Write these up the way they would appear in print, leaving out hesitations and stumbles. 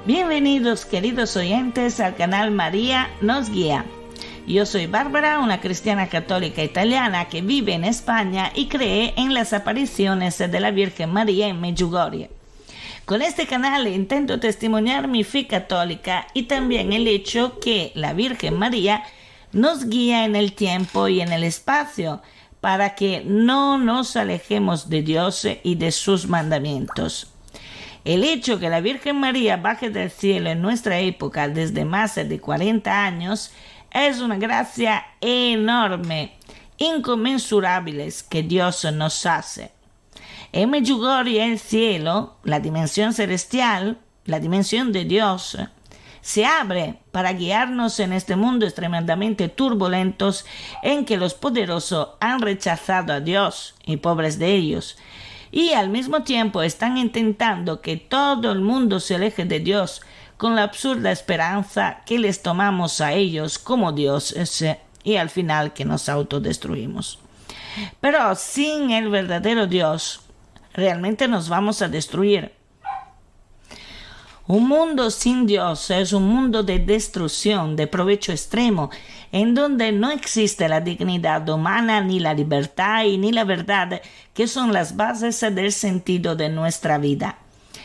Bienvenidos, queridos oyentes, al canal María nos guía. Yo soy Bárbara, una cristiana católica italiana que vive en España y cree en las apariciones de la Virgen María en Medjugorje. Con este canal intento testimoniar mi fe católica y también el hecho que la Virgen María nos guía en el tiempo y en el espacio para que no nos alejemos de Dios y de sus mandamientos. El hecho que la Virgen María baje del cielo en nuestra época desde más de 40 años es una gracia enorme, inconmensurable que Dios nos hace. En Medjugorje el cielo, la dimensión celestial, la dimensión de Dios, se abre para guiarnos en este mundo extremadamente turbulentos en que los poderosos han rechazado a Dios y pobres de ellos, y al mismo tiempo están intentando que todo el mundo se aleje de Dios con la absurda esperanza que les tomamos a ellos como dioses y al final que nos autodestruimos. Pero sin el verdadero Dios, realmente nos vamos a destruir. Un mundo sin Dios es un mundo de destrucción, de provecho extremo, en donde no existe la dignidad humana, ni la libertad y ni la verdad, que son las bases del sentido de nuestra vida.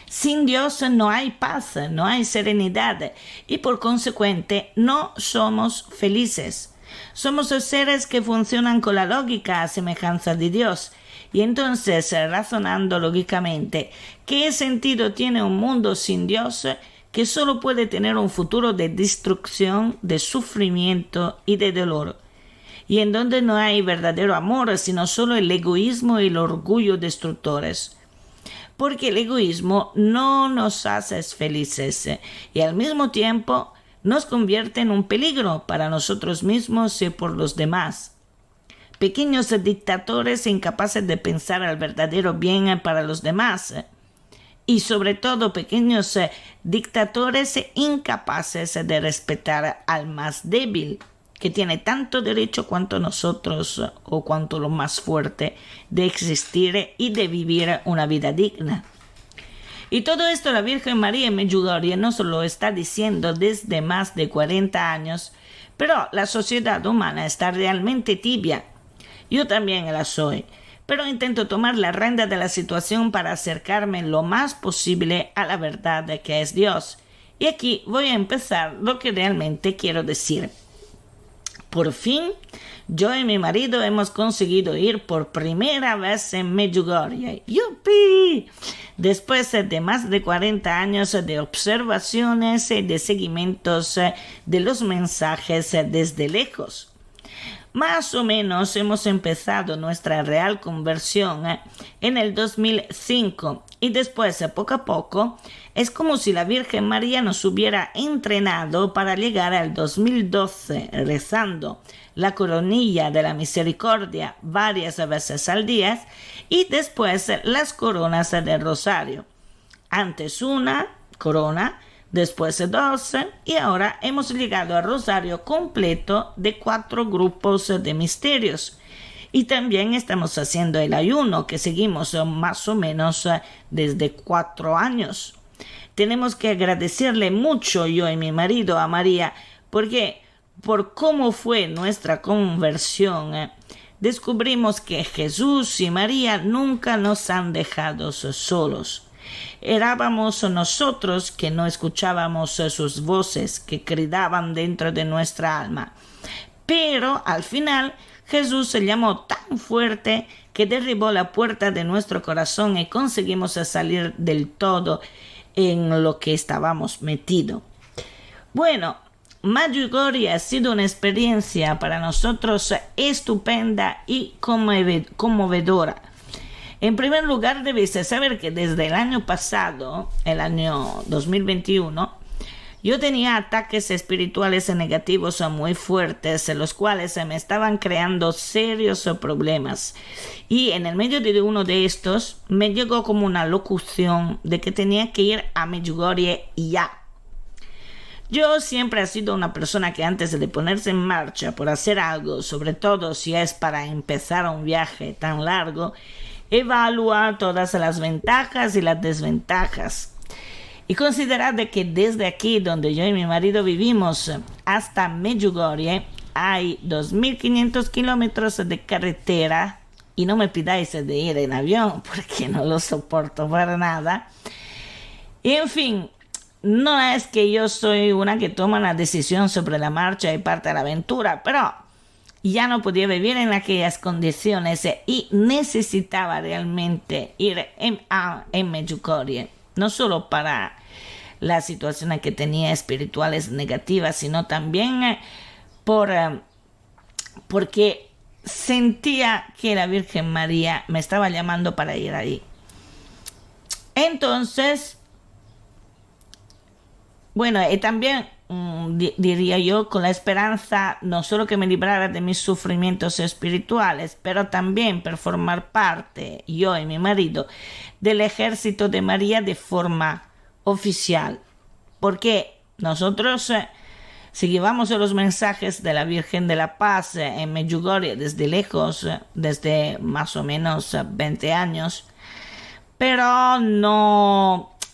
Sin Dios no hay paz, no hay serenidad y por consecuente no somos felices. Somos seres que funcionan con la lógica a semejanza de Dios. Y entonces, razonando lógicamente, ¿qué sentido tiene un mundo sin Dios que solo puede tener un futuro de destrucción, de sufrimiento y de dolor? Y en donde no hay verdadero amor, sino solo el egoísmo y el orgullo destructores. Porque el egoísmo no nos hace felices y al mismo tiempo nos convierte en un peligro para nosotros mismos y por los demás. Pequeños dictadores incapaces de pensar al verdadero bien para los demás. Y sobre todo pequeños dictadores incapaces de respetar al más débil, que tiene tanto derecho cuanto nosotros o cuanto lo más fuerte de existir y de vivir una vida digna. Y todo esto la Virgen María en Medjugorje nos lo está diciendo desde más de 40 años, pero la sociedad humana está realmente tibia. Yo también la soy, pero intento tomar la rienda de la situación para acercarme lo más posible a la verdad de que es Dios. Y aquí voy a empezar lo que realmente quiero decir. Por fin, yo y mi marido hemos conseguido ir por primera vez en Medjugorje. ¡Yupi! Después de más de 40 años de observaciones y de seguimientos de los mensajes desde lejos. Más o menos hemos empezado nuestra real conversión en el 2005 y después, poco a poco, es como si la Virgen María nos hubiera entrenado para llegar al 2012 rezando la coronilla de la misericordia varias veces al día y después las coronas del rosario. Antes una corona, después 12 y ahora hemos llegado al rosario completo de 4 grupos de misterios. Y también estamos haciendo el ayuno que seguimos más o menos desde 4 años. Tenemos que agradecerle mucho yo y mi marido a María porque por cómo fue nuestra conversión descubrimos que Jesús y María nunca nos han dejado solos. Erábamos nosotros que no escuchábamos sus voces que gritaban dentro de nuestra alma. Pero al final Jesús se llamó tan fuerte que derribó la puerta de nuestro corazón y conseguimos salir del todo en lo que estábamos metidos. Bueno, Medjugorje ha sido una experiencia para nosotros estupenda y conmovedora. En primer lugar, debéis saber que desde el año pasado, el año 2021, yo tenía ataques espirituales negativos muy fuertes, los cuales me estaban creando serios problemas. Y en el medio de uno de estos, me llegó como una locución de que tenía que ir a Medjugorje ya. Yo siempre he sido una persona que antes de ponerse en marcha por hacer algo, sobre todo si es para empezar un viaje tan largo, evalúa todas las ventajas y las desventajas. Y considerad que desde aquí, donde yo y mi marido vivimos, hasta Medjugorje, hay 2.500 kilómetros de carretera. Y no me pidáis de ir en avión, porque no lo soporto para nada. Y en fin, no es que yo soy una que toma una decisión sobre la marcha y parte a la aventura, pero ya no podía vivir en aquellas condiciones y necesitaba realmente ir en Medjugorje, no solo para las situaciones que tenía espirituales negativas, sino también porque sentía que la Virgen María me estaba llamando para ir ahí. Entonces, bueno, y también diría yo, con la esperanza no solo que me librara de mis sufrimientos espirituales, pero también por formar parte, yo y mi marido, del ejército de María de forma oficial. Porque nosotros, si llevamos los mensajes de la Virgen de la Paz en Medjugorje desde lejos, desde más o menos 20 años, pero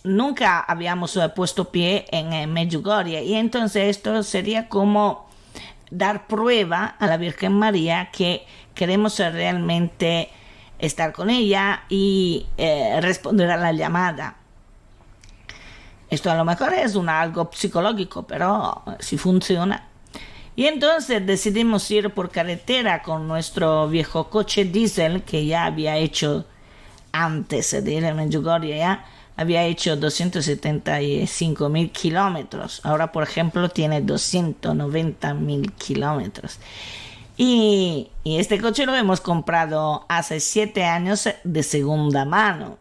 nunca habíamos puesto pie en Medjugorje, y entonces esto sería como dar prueba a la Virgen María que queremos realmente estar con ella y responder a la llamada. Esto a lo mejor es algo psicológico, pero sí funciona. Y entonces decidimos ir por carretera con nuestro viejo coche diésel que ya había hecho antes de ir a Medjugorje, ya había hecho 275.000 kilómetros. Ahora, por ejemplo, tiene 290.000 kilómetros. Y este coche lo hemos comprado hace 7 años de segunda mano.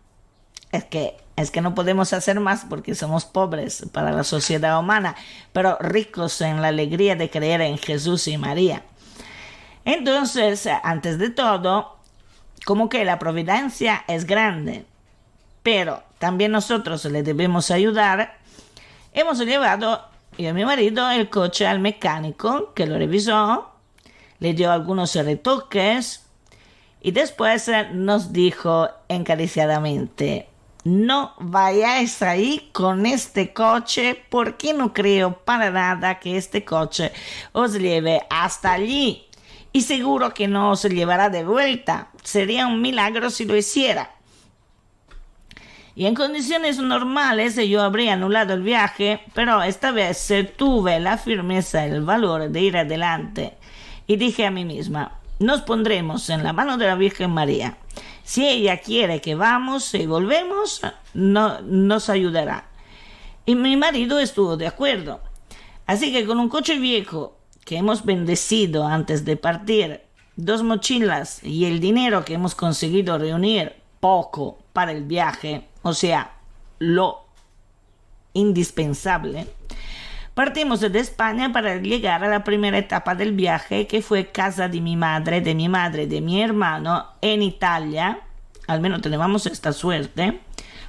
Es que no podemos hacer más porque somos pobres para la sociedad humana, pero ricos en la alegría de creer en Jesús y María. Entonces, antes de todo, como que la providencia es grande, pero también nosotros le debemos ayudar. Hemos llevado, yo y mi marido, el coche al mecánico que lo revisó, le dio algunos retoques y después nos dijo encarecidamente: no vayáis ahí con este coche porque no creo para nada que este coche os lleve hasta allí. Y seguro que no os llevará de vuelta. Sería un milagro si lo hiciera. Y en condiciones normales yo habría anulado el viaje, pero esta vez tuve la firmeza y el valor de ir adelante. Y dije a mí misma: nos pondremos en la mano de la Virgen María. Si ella quiere que vamos y volvemos, nos ayudará. Y mi marido estuvo de acuerdo. Así que con un coche viejo que hemos bendecido antes de partir, 2 mochilas y el dinero que hemos conseguido reunir, poco para el viaje, o sea, lo indispensable, partimos de España para llegar a la primera etapa del viaje, que fue casa de mi madre, de mi hermano en Italia. Al menos tenemos esta suerte,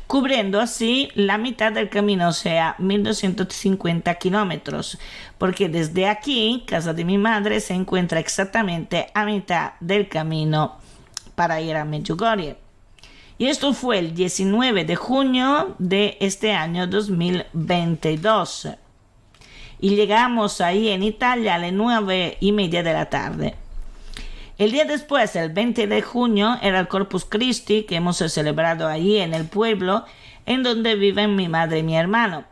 cubriendo así la mitad del camino, o sea, 1.250 kilómetros, porque desde aquí, casa de mi madre se encuentra exactamente a mitad del camino para ir a Medjugorje. Y esto fue el 19 de junio de este año 2022. Y llegamos ahí en Italia a las 9:30 de la tarde. El día después, el 20 de junio, era el Corpus Christi que hemos celebrado allí en el pueblo en donde viven mi madre y mi hermano.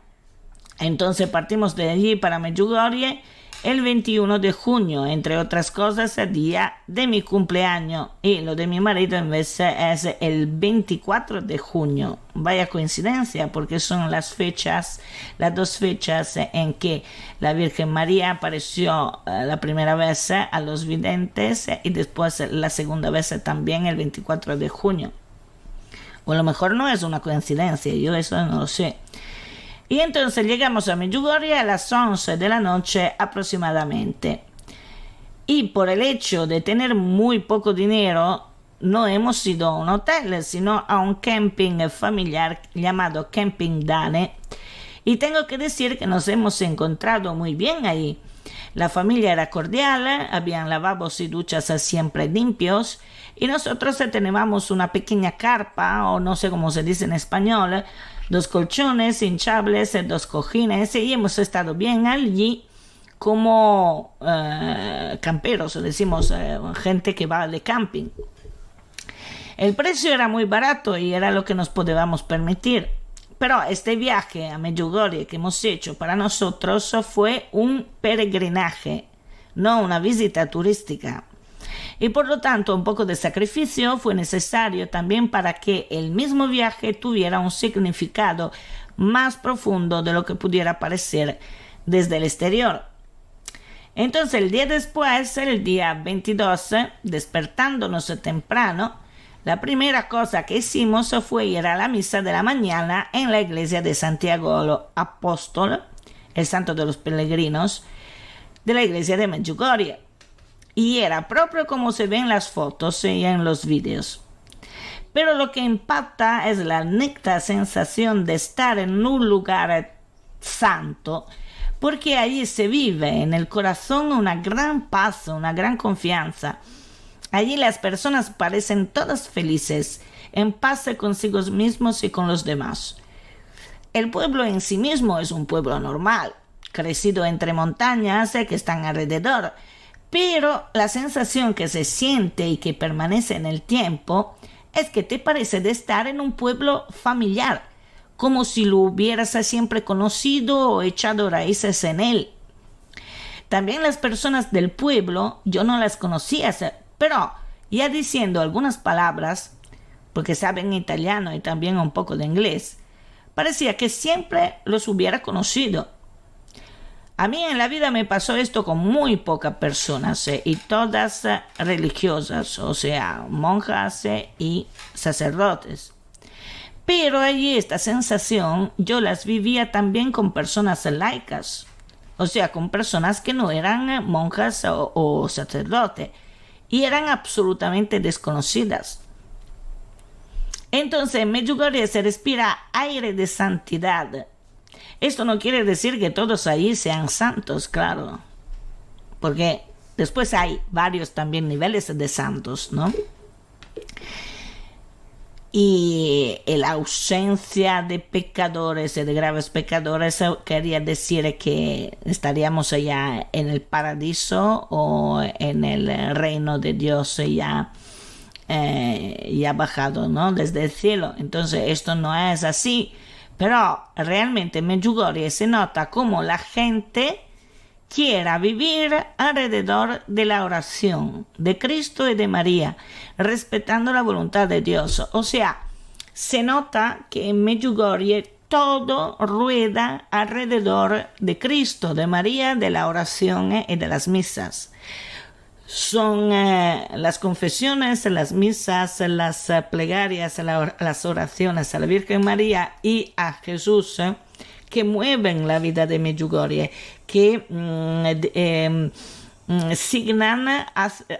Entonces partimos de allí para Medjugorje el 21 de junio, entre otras cosas, el día de mi cumpleaños, y lo de mi marido en vez es el 24 de junio. Vaya coincidencia, porque son las 2 fechas en que la Virgen María apareció la primera vez a los videntes y después la segunda vez también el 24 de junio. O a lo mejor no es una coincidencia, yo eso no lo sé. Y entonces llegamos a Medjugorje a las 11 de la noche aproximadamente. Y por el hecho de tener muy poco dinero, no hemos ido a un hotel, sino a un camping familiar llamado Camping Dane. Y tengo que decir que nos hemos encontrado muy bien ahí. La familia era cordial, habían lavabos y duchas siempre limpios, y nosotros teníamos una pequeña carpa, o no sé cómo se dice en español, 2 colchones hinchables, 2 cojines, y hemos estado bien allí como camperos, decimos, gente que va de camping. El precio era muy barato y era lo que nos podíamos permitir. Pero este viaje a Medjugorje que hemos hecho para nosotros fue un peregrinaje, no una visita turística. Y por lo tanto un poco de sacrificio fue necesario también para que el mismo viaje tuviera un significado más profundo de lo que pudiera parecer desde el exterior. Entonces el día después, el día 22, despertándonos temprano, la primera cosa que hicimos fue ir a la misa de la mañana en la iglesia de Santiago Apóstol, el santo de los peregrinos, de la iglesia de Medjugorje. Y era propio como se ve en las fotos y en los vídeos. Pero lo que impacta es la neta sensación de estar en un lugar santo, porque allí se vive en el corazón una gran paz, una gran confianza. Allí las personas parecen todas felices, en paz consigo mismos y con los demás. El pueblo en sí mismo es un pueblo normal, crecido entre montañas que están alrededor, pero la sensación que se siente y que permanece en el tiempo es que te parece de estar en un pueblo familiar, como si lo hubieras siempre conocido o echado raíces en él. También las personas del pueblo yo no las conocía, pero ya diciendo algunas palabras, porque saben italiano y también un poco de inglés, parecía que siempre los hubiera conocido. A mí en la vida me pasó esto con muy pocas personas y todas religiosas, o sea, monjas y sacerdotes. Pero allí esta sensación yo las vivía también con personas laicas, o sea, con personas que no eran monjas o sacerdotes, y eran absolutamente desconocidas. Entonces en Medjugorje se respira aire de santidad. Esto no quiere decir que todos ahí sean santos, claro, porque después hay varios también niveles de santos, ¿no? Y la ausencia de pecadores, de graves pecadores, quería decir que estaríamos allá en el paraíso o en el reino de Dios ya bajado, ¿no? Desde el cielo. Entonces esto no es así, pero realmente en Medjugorje se nota como la gente quiera vivir alrededor de la oración de Cristo y de María, respetando la voluntad de Dios. O sea, se nota que en Medjugorje todo rueda alrededor de Cristo, de María, de la oración y de las misas. Son las confesiones, las misas, las plegarias, las oraciones a la Virgen María y a Jesús que mueven la vida de Medjugorje, que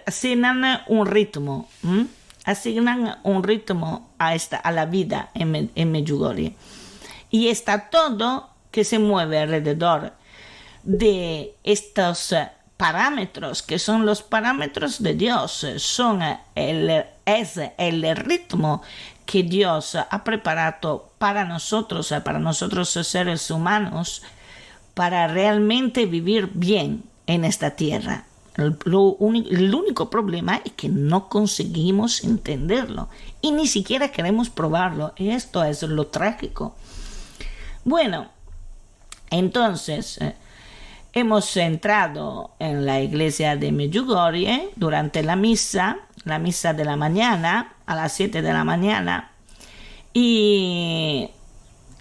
asignan un ritmo, a la vida en Medjugorje. Y está todo que se mueve alrededor de estos parámetros, que son los parámetros de Dios, es el ritmo que Dios ha preparado para nosotros seres humanos, para realmente vivir bien en esta tierra. El único problema es que no conseguimos entenderlo y ni siquiera queremos probarlo, y esto es lo trágico. Bueno, entonces hemos entrado en la iglesia de Medjugorje durante la misa de la mañana, a las 7 de la mañana, y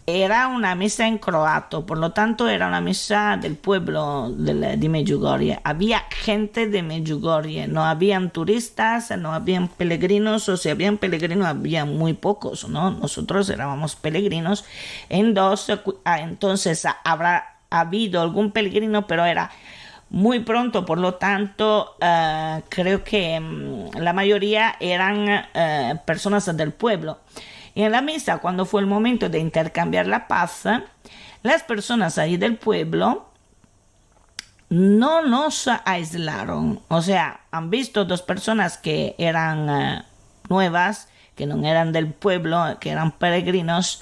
era una misa en croato, por lo tanto era una misa del pueblo de Medjugorje. Había gente de Medjugorje, no habían turistas, no habían peregrinos, o si habían peregrinos había muy pocos, ¿no? Nosotros éramos peregrinos, entonces habrá habido algún peregrino, pero era muy pronto, por lo tanto creo que la mayoría eran personas del pueblo. Y en la misa, cuando fue el momento de intercambiar la paz, las personas ahí del pueblo no nos aislaron. O sea, han visto dos personas que eran nuevas, que no eran del pueblo, que eran peregrinos,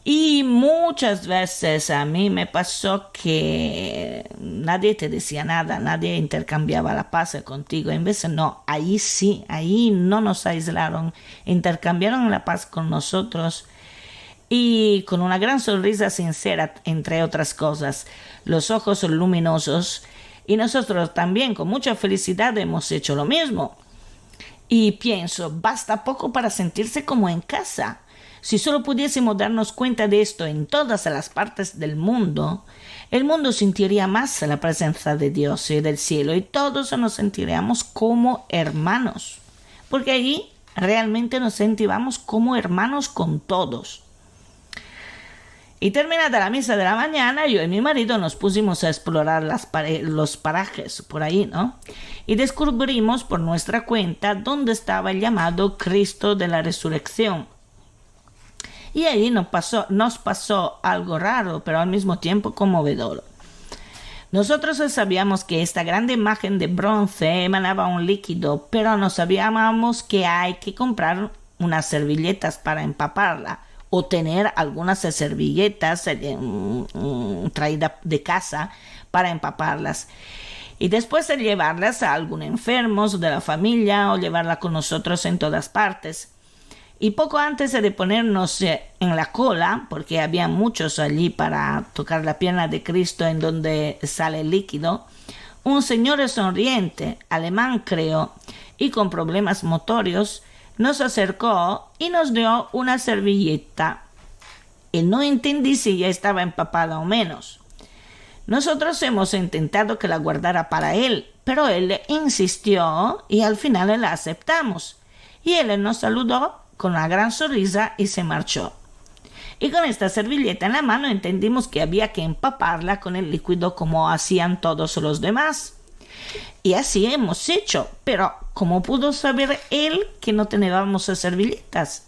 Y muchas veces a mí me pasó que nadie te decía nada, nadie intercambiaba la paz contigo. En vez no, ahí sí, ahí no nos aislaron, intercambiaron la paz con nosotros y con una gran sonrisa sincera, entre otras cosas, los ojos luminosos. Y nosotros también con mucha felicidad hemos hecho lo mismo. Y pienso, basta poco para sentirse como en casa. Si solo pudiésemos darnos cuenta de esto en todas las partes del mundo, el mundo sentiría más la presencia de Dios y del cielo y todos nos sentiríamos como hermanos. Porque allí realmente nos sentíamos como hermanos con todos. Y terminada la misa de la mañana, yo y mi marido nos pusimos a explorar los parajes por ahí, ¿no? Y descubrimos por nuestra cuenta dónde estaba el llamado Cristo de la Resurrección. Y ahí nos pasó algo raro, pero al mismo tiempo conmovedor. Nosotros sabíamos que esta grande imagen de bronce emanaba un líquido, pero no sabíamos que hay que comprar unas servilletas para empaparla o tener algunas servilletas traídas de casa para empaparlas. Y después de llevarlas a algún enfermo de la familia o llevarla con nosotros en todas partes. Y poco antes de ponernos en la cola, porque había muchos allí para tocar la pierna de Cristo en donde sale el líquido, un señor sonriente, alemán creo, y con problemas motorios, nos acercó y nos dio una servilleta. Y no entendí si ya estaba empapada o menos. Nosotros hemos intentado que la guardara para él, pero él insistió y al final la aceptamos. Y él nos saludó con una gran sonrisa y se marchó. Y con esta servilleta en la mano entendimos que había que empaparla con el líquido como hacían todos los demás. Y así hemos hecho, pero ¿cómo pudo saber él que no teníamos servilletas?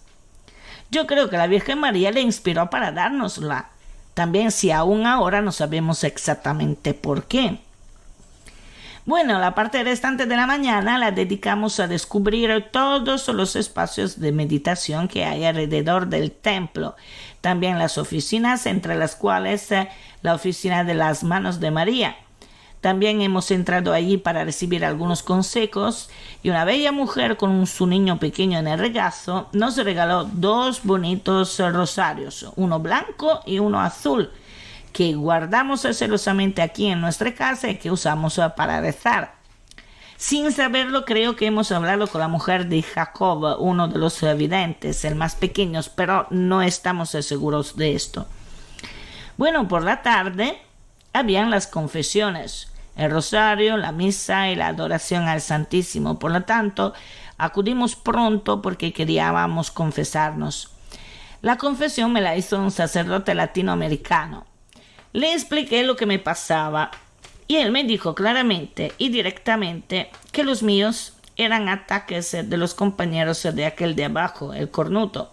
Yo creo que la Virgen María le inspiró para dárnosla, también si aún ahora no sabemos exactamente por qué. Bueno, la parte restante de la mañana la dedicamos a descubrir todos los espacios de meditación que hay alrededor del templo. También las oficinas, entre las cuales la oficina de las manos de María. También hemos entrado allí para recibir algunos consejos y una bella mujer con su niño pequeño en el regazo nos regaló 2 bonitos rosarios, uno blanco y uno azul, que guardamos celosamente aquí en nuestra casa y que usamos para rezar. Sin saberlo, creo que hemos hablado con la mujer de Jacob, uno de los videntes, el más pequeño, pero no estamos seguros de esto. Bueno, por la tarde habían las confesiones, el rosario, la misa y la adoración al Santísimo. Por lo tanto, acudimos pronto porque queríamos confesarnos. La confesión me la hizo un sacerdote latinoamericano. Le expliqué lo que me pasaba y él me dijo claramente y directamente que los míos eran ataques de los compañeros de aquel de abajo, el cornuto.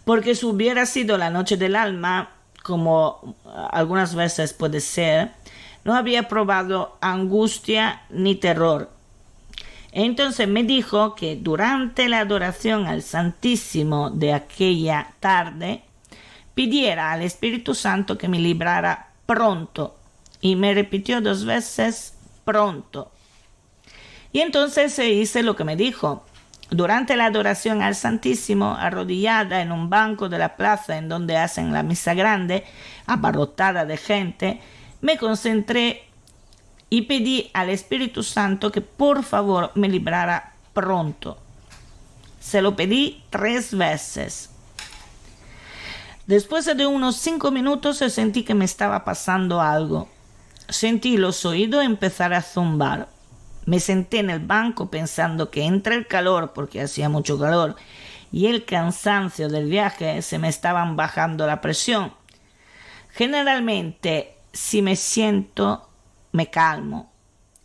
Porque si hubiera sido la noche del alma, como algunas veces puede ser, no había probado angustia ni terror. Entonces me dijo que durante la adoración al Santísimo de aquella tarde, pidiera al Espíritu Santo que me librara pronto. Y me repitió 2 veces pronto. Y entonces hice lo que me dijo. Durante la adoración al Santísimo, arrodillada en un banco de la plaza en donde hacen la misa grande, abarrotada de gente, me concentré y pedí al Espíritu Santo que por favor me librara pronto. Se lo pedí 3 veces. Después de unos 5 minutos sentí que me estaba pasando algo. Sentí los oídos empezar a zumbar. Me senté en el banco pensando que entre el calor, porque hacía mucho calor, y el cansancio del viaje se me estaban bajando la presión. Generalmente, si me siento, me calmo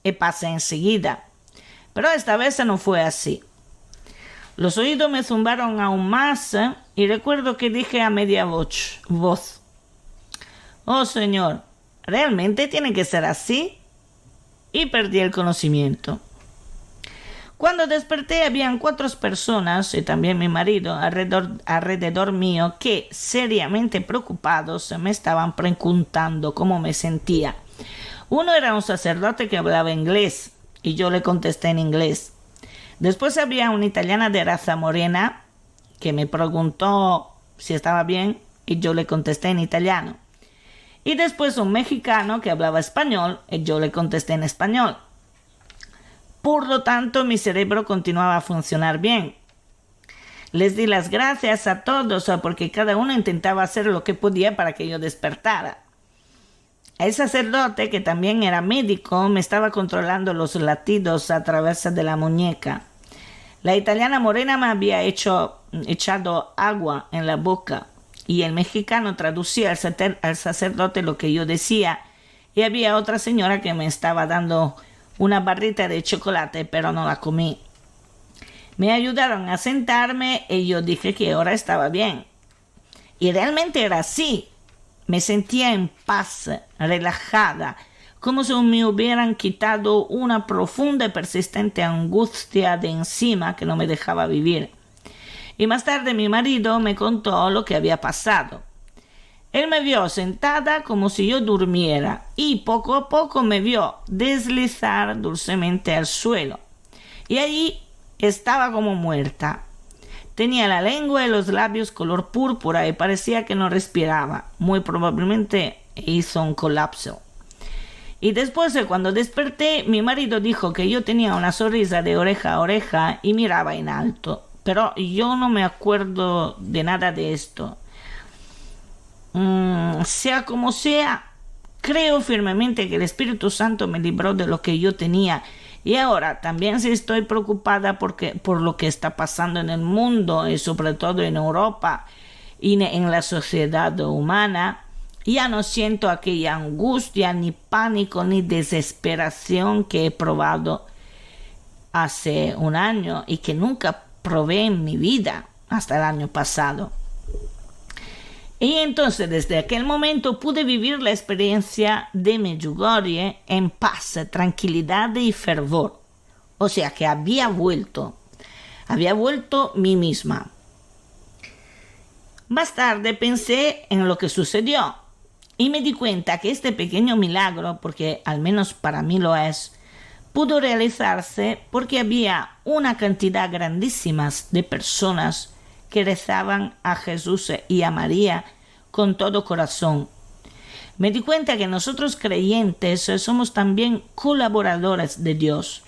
y pasa enseguida. Pero esta vez no fue así. Los oídos me zumbaron aún más y recuerdo que dije a media voz, «Oh Señor, ¿realmente tiene que ser así?» Y perdí el conocimiento. Cuando desperté habían 4 personas y también mi marido alrededor mío que seriamente preocupados me estaban preguntando cómo me sentía. Uno era un sacerdote que hablaba inglés y yo le contesté en inglés. Después había una italiana de raza morena que me preguntó si estaba bien y yo le contesté en italiano. Y después un mexicano que hablaba español y yo le contesté en español. Por lo tanto, mi cerebro continuaba a funcionar bien. Les di las gracias a todos porque cada uno intentaba hacer lo que podía para que yo despertara. El sacerdote, que también era médico, me estaba controlando los latidos a través de la muñeca. La italiana morena me había echado agua en la boca y el mexicano traducía al sacerdote lo que yo decía, y había otra señora que me estaba dando una barrita de chocolate, pero no la comí. Me ayudaron a sentarme y yo dije que ahora estaba bien. Y realmente era así. Me sentía en paz, relajada, como si me hubieran quitado una profunda y persistente angustia de encima que no me dejaba vivir. Y más tarde mi marido me contó lo que había pasado. Él me vio sentada como si yo durmiera y poco a poco me vio deslizar dulcemente al suelo. Y allí estaba como muerta. Tenía la lengua y los labios color púrpura y parecía que no respiraba. Muy probablemente hizo un colapso. Y después, cuando desperté, mi marido dijo que yo tenía una sonrisa de oreja a oreja y miraba en alto. Pero yo no me acuerdo de nada de esto. Sea como sea, creo firmemente que el Espíritu Santo me libró de lo que yo tenía. Y ahora también sí estoy preocupada por lo que está pasando en el mundo y sobre todo en Europa y en la sociedad humana. Ya no siento aquella angustia, ni pánico, ni desesperación que he probado hace un año y que nunca probé en mi vida hasta el año pasado. Y entonces desde aquel momento pude vivir la experiencia de Medjugorje en paz, tranquilidad y fervor. O sea que había vuelto mí misma. Más tarde pensé en lo que sucedió y me di cuenta que este pequeño milagro, porque al menos para mí lo es, pudo realizarse porque había una cantidad grandísima de personas que rezaban a Jesús y a María con todo corazón. Me di cuenta que nosotros creyentes somos también colaboradores de Dios.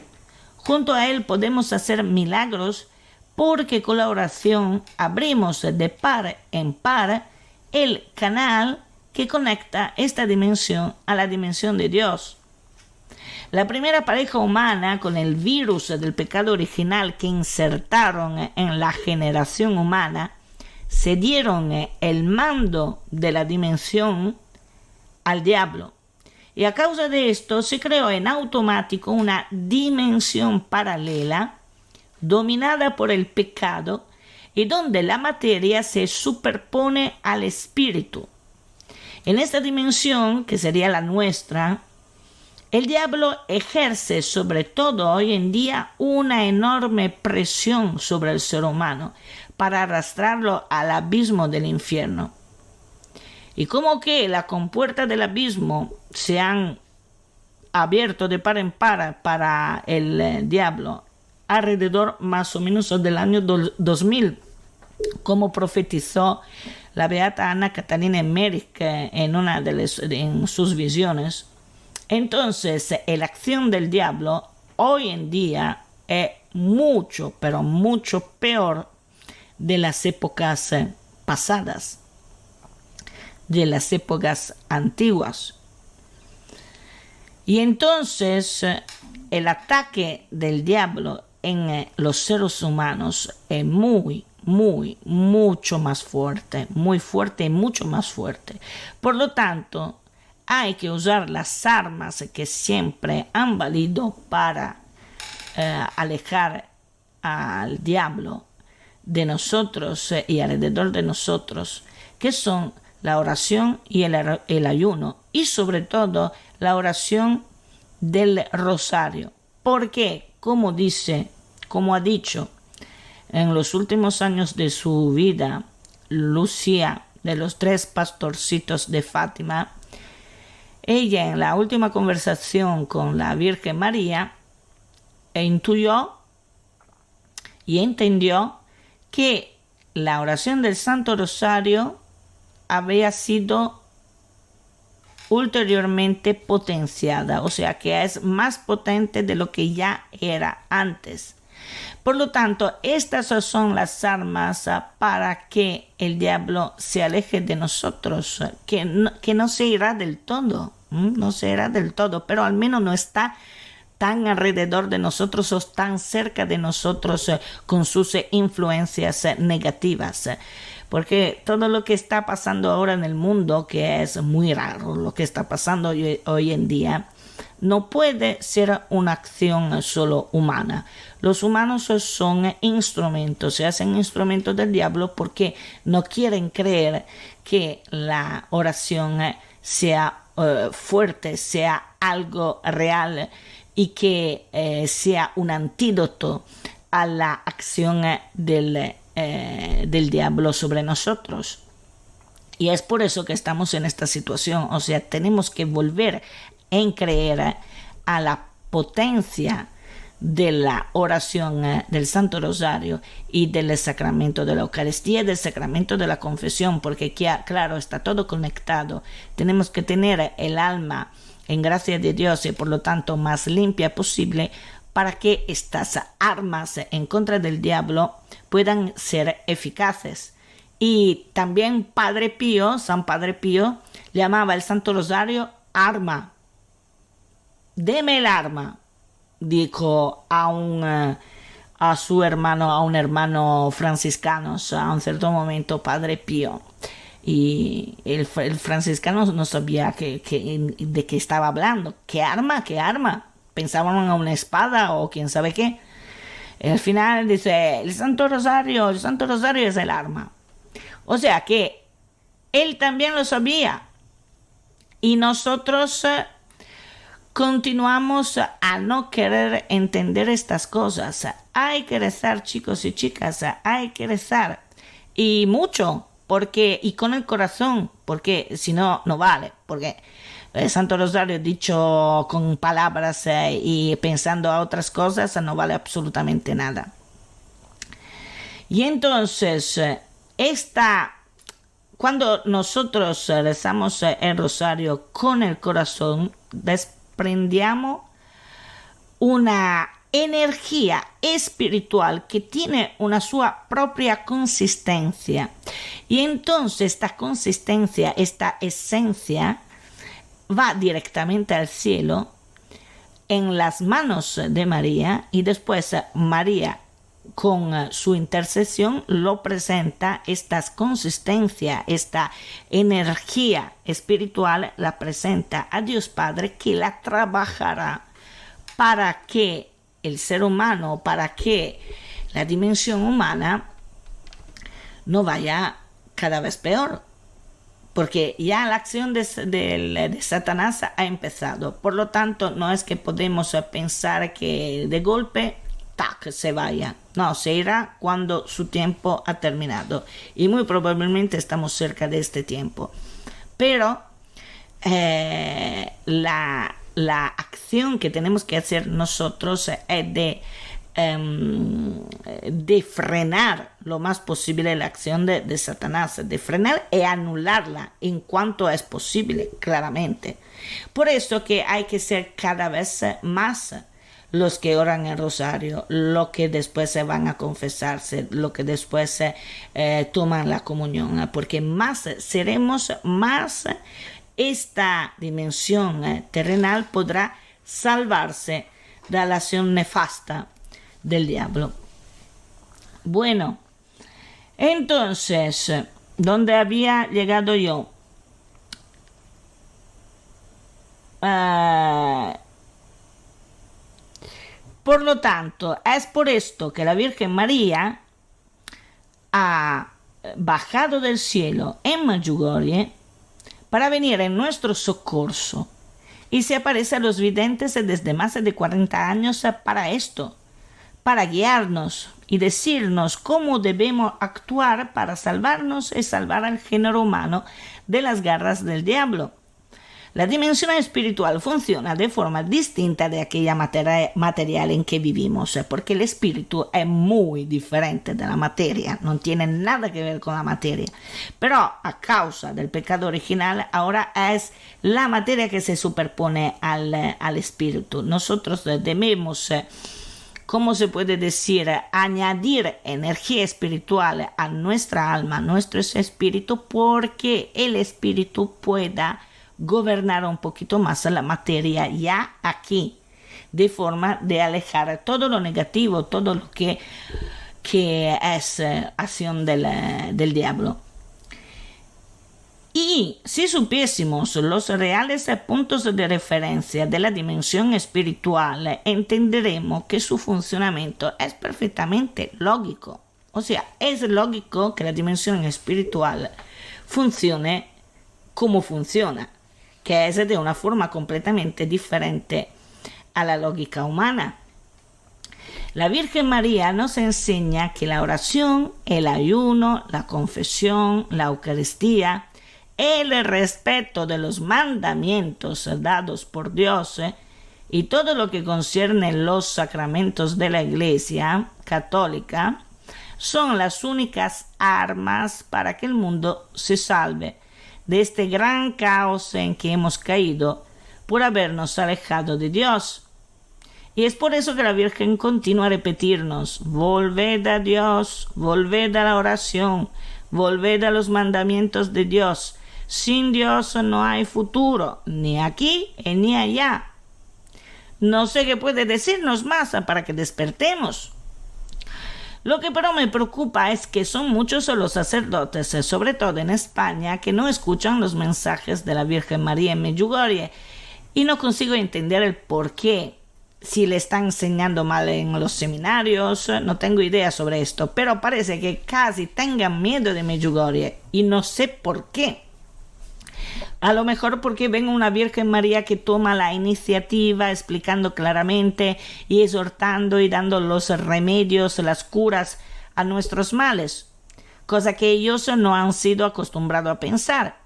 Junto a Él podemos hacer milagros porque con la oración abrimos de par en par el canal que conecta esta dimensión a la dimensión de Dios. La primera pareja humana con el virus del pecado original que insertaron en la generación humana se dieron el mando de la dimensión al diablo. Y a causa de esto se creó en automático una dimensión paralela dominada por el pecado y donde la materia se superpone al espíritu. En esta dimensión, que sería la nuestra, el diablo ejerce sobre todo hoy en día una enorme presión sobre el ser humano para arrastrarlo al abismo del infierno. Y como que las compuertas del abismo se han abierto de par en par para el diablo alrededor más o menos del año 2000, como profetizó la beata Ana Catalina Emmerich en sus visiones. Entonces, la acción del diablo hoy en día es mucho, pero mucho peor de las épocas pasadas, de las épocas antiguas. Y entonces, el ataque del diablo en los seres humanos es mucho más fuerte, muy fuerte y mucho más fuerte. Por lo tanto, hay que usar las armas que siempre han valido para alejar al diablo de nosotros y alrededor de nosotros, que son la oración y el ayuno, y sobre todo la oración del rosario. Porque, como dice como ha dicho en los últimos años de su vida Lucía de los 3 pastorcitos de Fátima, ella en la última conversación con la Virgen María intuyó y entendió que la oración del Santo Rosario había sido ulteriormente potenciada, o sea que es más potente de lo que ya era antes. Por lo tanto, estas son las armas para que el diablo se aleje de nosotros, que no se irá del todo, no se irá del todo, pero al menos no está tan alrededor de nosotros o tan cerca de nosotros con sus influencias negativas. Porque todo lo que está pasando ahora en el mundo, que es muy raro lo que está pasando hoy en día, no puede ser una acción solo humana. Los humanos son instrumentos, se hacen instrumentos del diablo porque no quieren creer que la oración sea fuerte, sea algo real y que sea un antídoto a la acción del diablo sobre nosotros. Y es por eso que estamos en esta situación, o sea, tenemos que volver en creer a la potencia de la oración del Santo Rosario y del sacramento de la Eucaristía y del sacramento de la confesión, porque claro, está todo conectado. Tenemos que tener el alma en gracia de Dios y por lo tanto más limpia posible para que estas armas en contra del diablo puedan ser eficaces. Y también San Padre Pío llamaba el Santo Rosario arma. Deme el arma, dijo a un hermano franciscano, a un cierto momento Padre Pío. Y el franciscano no sabía de qué estaba hablando. ¿Qué arma? ¿Qué arma? Pensaban a una espada o quién sabe qué. Y al final dice, el Santo Rosario es el arma. O sea que él también lo sabía. Y nosotros continuamos a no querer entender estas cosas. Hay que rezar, chicos y chicas, hay que rezar. Y mucho, y con el corazón, porque si no, no vale. Porque el Santo Rosario dicho con palabras y pensando a otras cosas no vale absolutamente nada. Y entonces, cuando nosotros rezamos el rosario con el corazón, desprendíamos una energía espiritual que tiene una sua propia consistencia. Y entonces esta consistencia, esta esencia, va directamente al cielo en las manos de María y después María con su intercesión lo presenta, esta consistencia, esta energía espiritual la presenta a Dios Padre, que la trabajará para que el ser humano, para que la dimensión humana no vaya cada vez peor. Porque ya la acción de Satanás ha empezado. Por lo tanto, no es que podemos pensar que de golpe, ¡tac!, se vaya. No, se irá cuando su tiempo ha terminado. Y muy probablemente estamos cerca de este tiempo. Pero la acción que tenemos que hacer nosotros es de frenar lo más posible la acción de Satanás, de frenar y anularla en cuanto es posible, claramente. Por eso que hay que ser cada vez más los que oran el rosario, los que después se van a confesarse, los que después toman la comunión, porque más seremos, más esta dimensión terrenal podrá salvarse de la acción nefasta del diablo. Bueno, entonces, ¿dónde había llegado yo? Por lo tanto, es por esto que la Virgen María ha bajado del cielo en Medjugorje para venir en nuestro socorro y se aparece a los videntes desde más de 40 años para esto, para guiarnos y decirnos cómo debemos actuar para salvarnos y salvar al género humano de las garras del diablo. La dimensión espiritual funciona de forma distinta de aquella material en que vivimos, porque el espíritu es muy diferente de la materia, no tiene nada que ver con la materia. Pero a causa del pecado original, ahora es la materia que se superpone al espíritu. Nosotros debemos, ¿cómo se puede decir?, añadir energía espiritual a nuestra alma, a nuestro espíritu, porque el espíritu pueda gobernar un poquito más la materia ya aquí, de forma de alejar todo lo negativo, todo lo que es acción del diablo. Y si supiésemos los reales puntos de referencia de la dimensión espiritual, entenderemos que su funcionamiento es perfectamente lógico. O sea, es lógico que la dimensión espiritual funcione como funciona, que es de una forma completamente diferente a la lógica humana. La Virgen María nos enseña que la oración, el ayuno, la confesión, la Eucaristía, el respeto de los mandamientos dados por Dios y todo lo que concierne los sacramentos de la Iglesia católica son las únicas armas para que el mundo se salve de este gran caos en que hemos caído por habernos alejado de Dios. Y es por eso que la Virgen continúa a repetirnos: volved a Dios, volved a la oración, volved a los mandamientos de Dios. Sin Dios no hay futuro, ni aquí ni allá. No sé qué puede decirnos más para que despertemos. Lo que pero me preocupa es que son muchos los sacerdotes, sobre todo en España, que no escuchan los mensajes de la Virgen María en Medjugorje, y no consigo entender el por qué. Si le están enseñando mal en los seminarios, no tengo idea sobre esto, pero parece que casi tengan miedo de Medjugorje, y no sé por qué. A lo mejor porque ven una Virgen María que toma la iniciativa explicando claramente y exhortando y dando los remedios, las curas a nuestros males, cosa que ellos no han sido acostumbrados a pensar.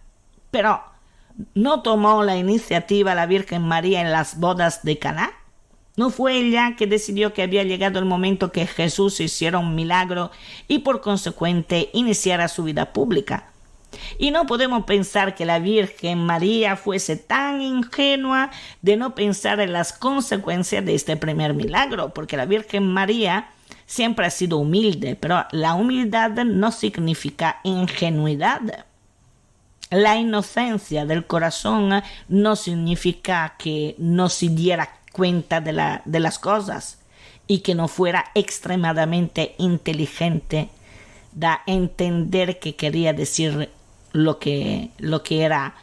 Pero, ¿no tomó la iniciativa la Virgen María en las bodas de Caná? ¿No fue ella que decidió que había llegado el momento que Jesús hiciera un milagro y por consecuente iniciara su vida pública? Y no podemos pensar que la Virgen María fuese tan ingenua de no pensar en las consecuencias de este primer milagro, porque la Virgen María siempre ha sido humilde, pero la humildad no significa ingenuidad. La inocencia del corazón no significa que no se diera cuenta de las cosas y que no fuera extremadamente inteligente, da a entender que quería decir lo que era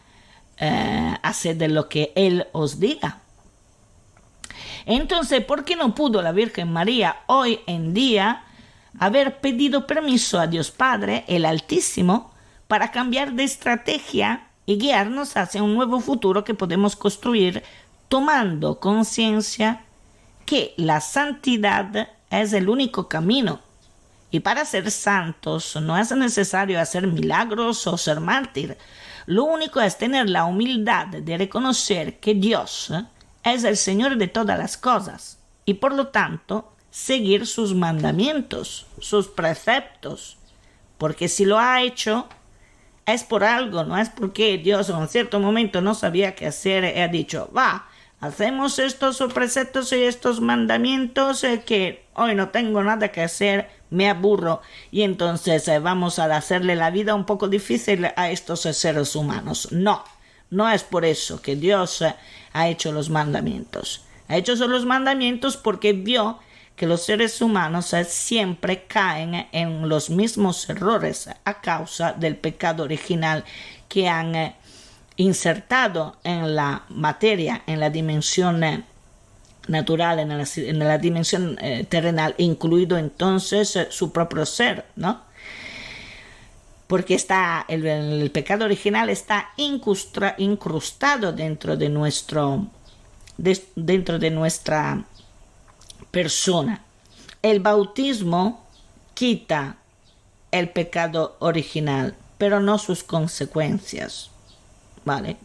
hacer de lo que Él os diga. Entonces, ¿por qué no pudo la Virgen María hoy en día haber pedido permiso a Dios Padre, el Altísimo, para cambiar de estrategia y guiarnos hacia un nuevo futuro que podemos construir tomando conciencia que la santidad es el único camino? Y para ser santos no es necesario hacer milagros o ser mártir. Lo único es tener la humildad de reconocer que Dios es el Señor de todas las cosas y por lo tanto seguir sus mandamientos, sus preceptos. Porque si lo ha hecho es por algo, no es porque Dios en un cierto momento no sabía qué hacer y ha dicho: hacemos estos preceptos y estos mandamientos que hoy no tengo nada que hacer, me aburro, y entonces vamos a hacerle la vida un poco difícil a estos seres humanos. No es por eso que Dios ha hecho los mandamientos. Ha hecho los mandamientos porque vio que los seres humanos siempre caen en los mismos errores a causa del pecado original que han insertado en la materia, en la dimensión natural, en la dimensión terrenal, incluido entonces su propio ser, ¿no? Porque está el pecado original está incrustado dentro de nuestra persona. El bautismo quita el pecado original, pero no sus consecuencias, ¿vale?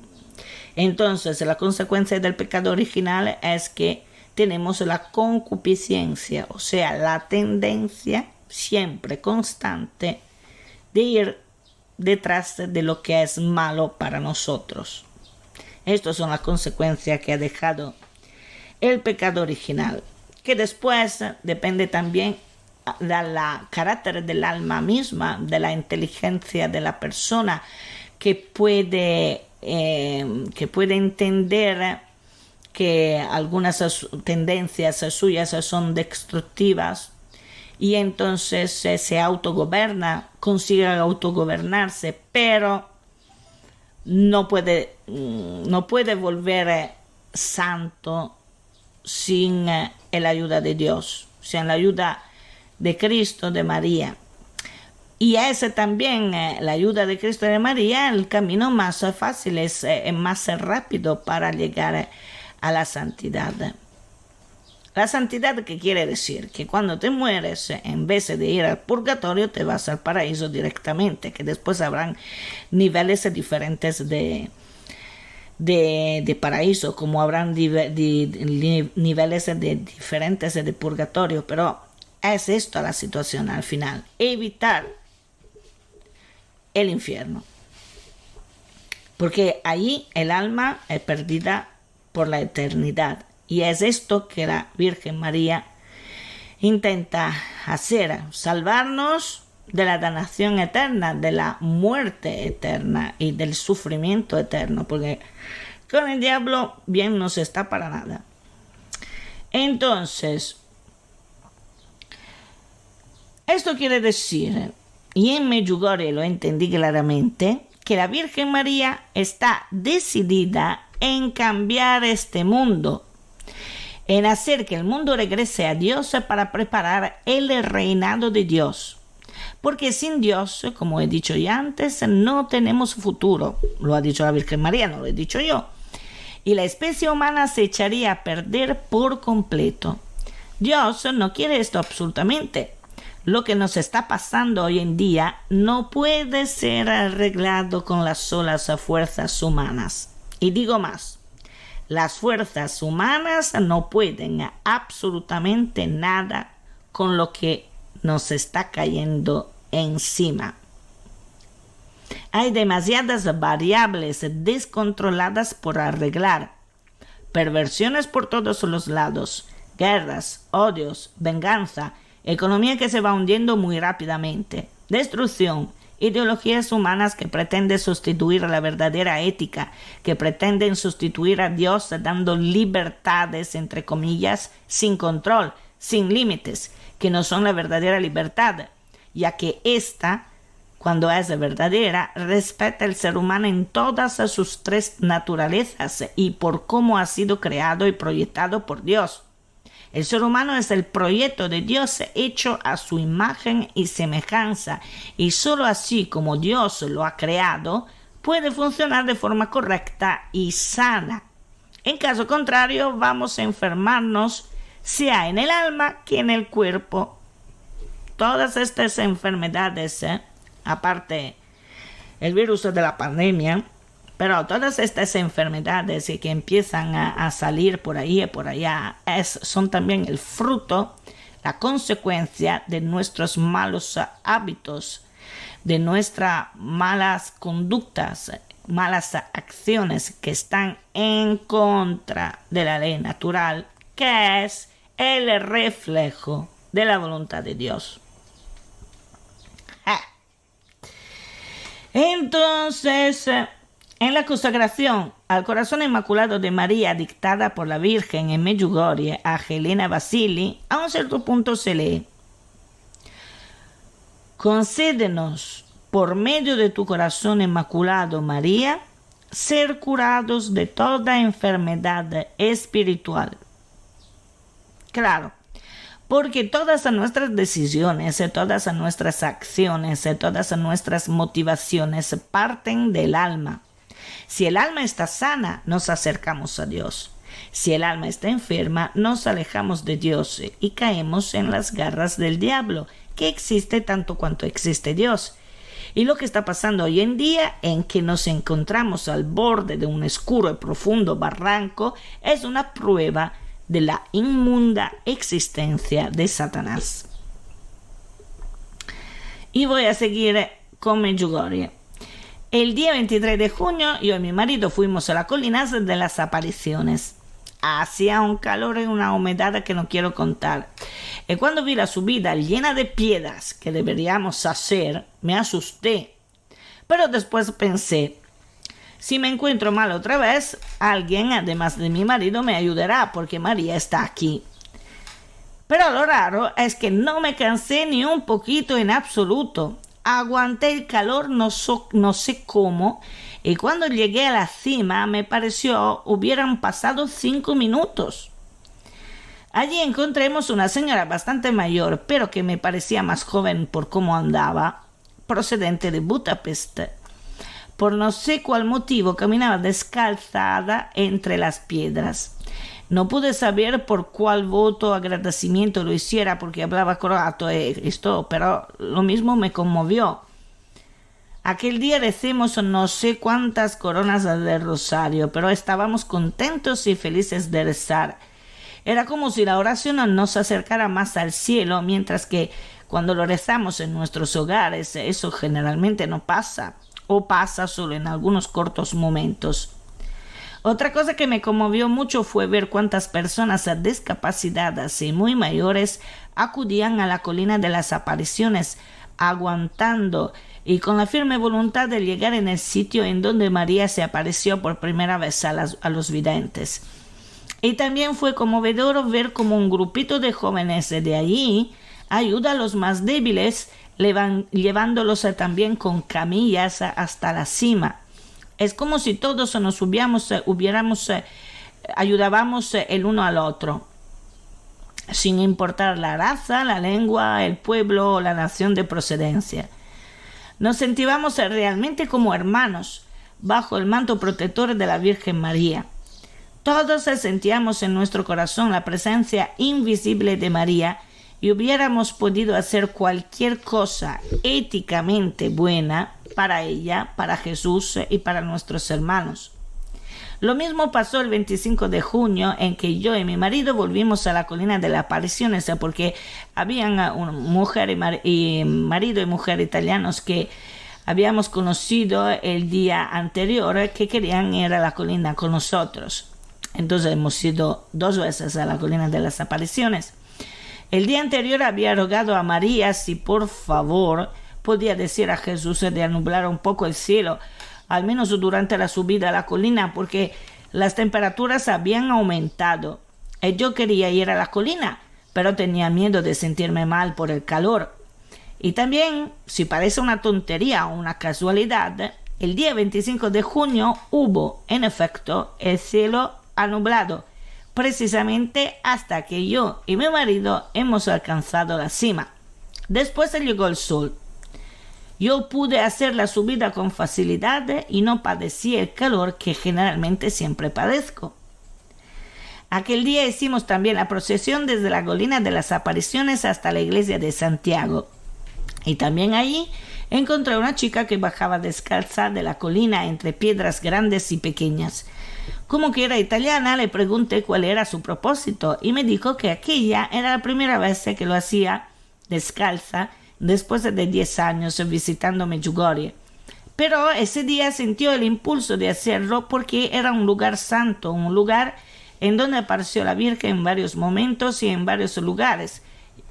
Entonces, la consecuencia del pecado original es que tenemos la concupiscencia, o sea, la tendencia siempre constante de ir detrás de lo que es malo para nosotros. Estas son las consecuencias que ha dejado el pecado original, que después depende también del carácter del alma misma, de la inteligencia de la persona, que puede entender que algunas tendencias suyas son destructivas y entonces se autogobierna, consigue autogobernarse, pero no puede volver santo sin la ayuda de Dios, sin la ayuda de Cristo, de María. Y ese también, la ayuda de Cristo y de María, el camino más fácil, es más rápido para llegar a la santidad. La santidad, ¿qué quiere decir? Que cuando te mueres, en vez de ir al purgatorio, te vas al paraíso directamente, que después habrán niveles diferentes de paraíso, como habrán niveles diferentes de purgatorio, pero es esto la situación al final, evitar el infierno, porque allí el alma es perdida por la eternidad, y es esto que la Virgen María intenta hacer, salvarnos de la damnación eterna, de la muerte eterna y del sufrimiento eterno, porque con el diablo bien no se está para nada. Entonces, esto quiere decir, y en Medjugorje lo entendí claramente, que la Virgen María está decidida en cambiar este mundo, en hacer que el mundo regrese a Dios para preparar el reinado de Dios. Porque sin Dios, como he dicho ya antes, no tenemos futuro. Lo ha dicho la Virgen María, no lo he dicho yo. Y la especie humana se echaría a perder por completo. Dios no quiere esto absolutamente. Lo que nos está pasando hoy en día no puede ser arreglado con las solas fuerzas humanas. Y digo más, las fuerzas humanas no pueden absolutamente nada con lo que nos está cayendo encima. Hay demasiadas variables descontroladas por arreglar, perversiones por todos los lados, guerras, odios, venganza, economía que se va hundiendo muy rápidamente, destrucción, ideologías humanas que pretenden sustituir la verdadera ética, que pretenden sustituir a Dios dando libertades, entre comillas, sin control, sin límites, que no son la verdadera libertad, ya que ésta, cuando es verdadera, respeta al ser humano en todas sus tres naturalezas y por cómo ha sido creado y proyectado por Dios. El ser humano es el proyecto de Dios hecho a su imagen y semejanza, y solo así como Dios lo ha creado, puede funcionar de forma correcta y sana. En caso contrario, vamos a enfermarnos, sea en el alma que en el cuerpo. Todas estas enfermedades, aparte el virus de la pandemia, pero todas estas enfermedades que empiezan a salir por ahí y por allá son también el fruto, la consecuencia de nuestros malos hábitos, de nuestras malas conductas, malas acciones que están en contra de la ley natural, que es el reflejo de la voluntad de Dios. Entonces, en la consagración al corazón inmaculado de María dictada por la Virgen en Medjugorje a Helena Basili, a un cierto punto se lee: concédenos, por medio de tu corazón inmaculado, María, ser curados de toda enfermedad espiritual. Claro, porque todas nuestras decisiones, todas nuestras acciones, todas nuestras motivaciones parten del alma. Si el alma está sana, nos acercamos a Dios. Si el alma está enferma, nos alejamos de Dios y caemos en las garras del diablo, que existe tanto cuanto existe Dios. Y lo que está pasando hoy en día, en que nos encontramos al borde de un oscuro y profundo barranco, es una prueba de la inmunda existencia de Satanás. Y voy a seguir con Medjugorje. El día 23 de junio, yo y mi marido fuimos a la colina de las apariciones. Hacía un calor y una humedad que no quiero contar. Y cuando vi la subida llena de piedras que deberíamos hacer, me asusté. Pero después pensé, si me encuentro mal otra vez, alguien, además de mi marido, me ayudará porque María está aquí. Pero lo raro es que no me cansé ni un poquito en absoluto. Aguanté el calor no sé cómo, y cuando llegué a la cima me pareció hubieran pasado 5 minutos. Allí encontramos una señora bastante mayor, pero que me parecía más joven por cómo andaba, procedente de Budapest. Por no sé cuál motivo caminaba descalzada entre las piedras. No pude saber por cuál voto o agradecimiento lo hiciera porque hablaba croato esto, pero lo mismo me conmovió. Aquel día recemos no sé cuántas coronas del rosario, pero estábamos contentos y felices de rezar. Era como si la oración nos acercara más al cielo, mientras que cuando lo rezamos en nuestros hogares, eso generalmente no pasa, o pasa solo en algunos cortos momentos. Otra cosa que me conmovió mucho fue ver cuántas personas discapacitadas y muy mayores acudían a la colina de las apariciones, aguantando y con la firme voluntad de llegar en el sitio en donde María se apareció por primera vez a los videntes. Y también fue conmovedor ver cómo un grupito de jóvenes de allí ayuda a los más débiles, llevándolos también con camillas hasta la cima. Es como si todos nos ayudábamos el uno al otro, sin importar la raza, la lengua, el pueblo o la nación de procedencia. Nos sentíamos realmente como hermanos, bajo el manto protector de la Virgen María. Todos sentíamos en nuestro corazón la presencia invisible de María y hubiéramos podido hacer cualquier cosa éticamente buena para ella, para Jesús y para nuestros hermanos. Lo mismo pasó el 25 de junio, en que yo y mi marido volvimos a la colina de las apariciones, porque habían una mujer y marido y mujer italianos que habíamos conocido el día anterior, que querían ir a la colina con nosotros. Entonces hemos ido 2 veces a la colina de las apariciones. El día anterior había rogado a María si por favor podía decir a Jesús de anular un poco el cielo, al menos durante la subida a la colina, porque las temperaturas habían aumentado. Yo quería ir a la colina, pero tenía miedo de sentirme mal por el calor. Y también, si parece una tontería o una casualidad, el día 25 de junio hubo, en efecto, el cielo nublado, precisamente hasta que yo y mi marido hemos alcanzado la cima. Después llegó el sol. Yo pude hacer la subida con facilidad y no padecí el calor que generalmente siempre padezco. Aquel día hicimos también la procesión desde la colina de las apariciones hasta la iglesia de Santiago. Y también allí encontré a una chica que bajaba descalza de la colina entre piedras grandes y pequeñas. Como que era italiana, le pregunté cuál era su propósito y me dijo que aquella era la primera vez que lo hacía descalza después de 10 años visitando Medjugorje. Pero ese día sintió el impulso de hacerlo porque era un lugar santo, un lugar en donde apareció la Virgen en varios momentos y en varios lugares,